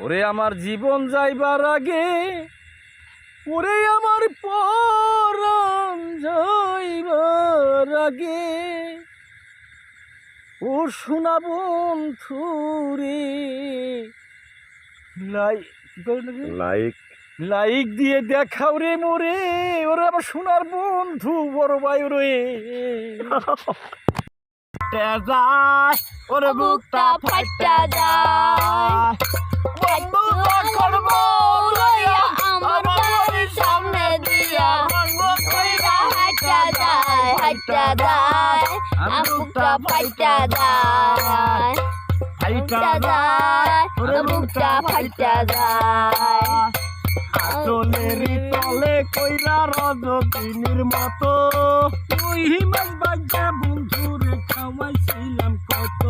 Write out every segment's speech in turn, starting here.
ওরে আমার জীবন যাইবার আগে, ওরে আমার পরাণ যাইবার আগে, ও সোনা বন্ধু রে লাইক দিয়ে দেখাও রে মোরে, ওরে আমার সোনার বন্ধু বড় ভাই রে। যায় ওরে বুকটা ফাটা যায়, বন্ধু করবো আমার বাড়ির সামনে দিয়া কইরা হাঁটা যায়, হাঁটা যায়, বুকটা ফাটা যায়, ফাটা যায়, বুকটা ফাটা যায়। আসলেরই তলে কইরা রজনীর মতো তুই মাছ বাজা বন্ধুরে খাওয়াইছিলাম কত।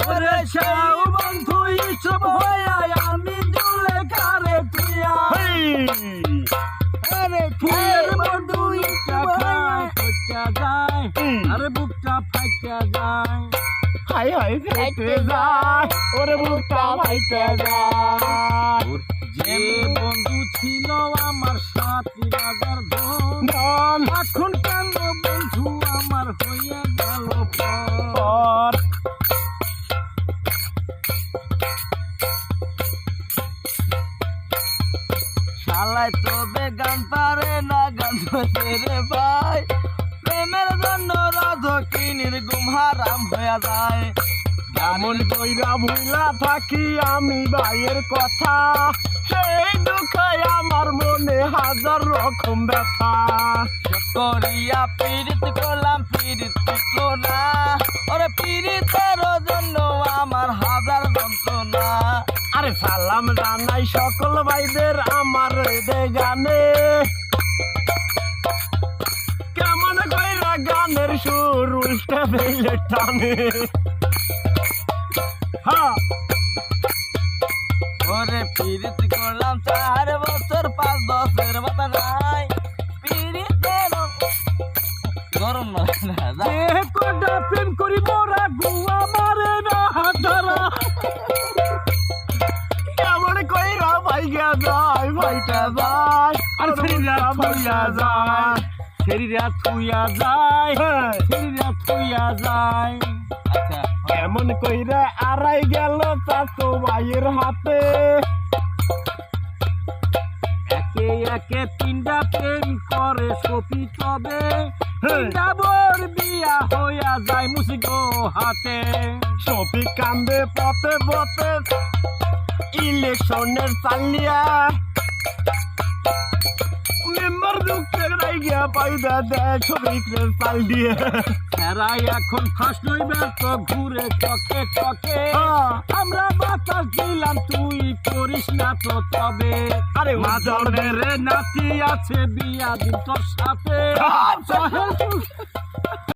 ওরে শাও বন্ধু ইসব হইয়া আমি দুলে কারে তুইয়া, আরে ফুলের বন্ধু ইচ্ছা খায় ফাটা যায়, আরে বুকটা ফাটা যায়, হাই হাই ফেটে যায়, ওরে বুকটা ফাটা যায়। যে বন্ধু ছিল আমার সাথী রাজার ধন, এখন কেন বন্ধু আমার হইয়া গেল পর। শালায় তবে গান পারে না, গান ধরতে রে ভাই, প্রেমের জন্য রজকিনীর ঘুম হারাম হয়ে যায়। এমন কইরা ভুলা থাকি আমি ভাইয়ের কথা, সেই দুঃখে আমার মনে হাজার রকম ব্যথা। করিয়া পীড়িত করলাম পীড়িত টিকলো না, ওরে পীড়িতের জন্য আমার হাজার যন্ত্রণা। আরে সালাম জানাই সকল ভাইদের আমার হৃদয় গানে, কেমন কইরা গানের সুর উল্টে ফেলে টানে। ওরে পীড়িত করলাম 4 বছর 5 বছর মাথা নাই, পীড়িতের গরম না কোটা প্রেম করি মোরা গুয়া মারে না হাতারা। কেমন কইরা ভাইগা যায় ভাইটা যায়, আর ফেরিরা থুইয়া যায়, ফেরিরা থুইয়া যায়, ফেরিরা থুইয়া যায়। এমন কইরা আড়াই গেল চাচো ভাইয়ের হাতে, একে একে 3টা প্রেম করে সপি, তবে 3টা বোর বিয়া হইয়া যায় মুসিগো হাতে। সপি কান্দে পথে পথে ইলেকশনের চালিয়া, মেম্বার দুঃখে রাইগা পাইদা দেয় ছবিকে চাল দিয়ে। এরাই এখন ফার্স্ট হইবে তো ঘুরে চকে চকে, আমরা বাতাস দিলাম তুই করিস না তো তবে। আরে মাঝারের নাতি আছে বিয়া দিন তোর সাথে।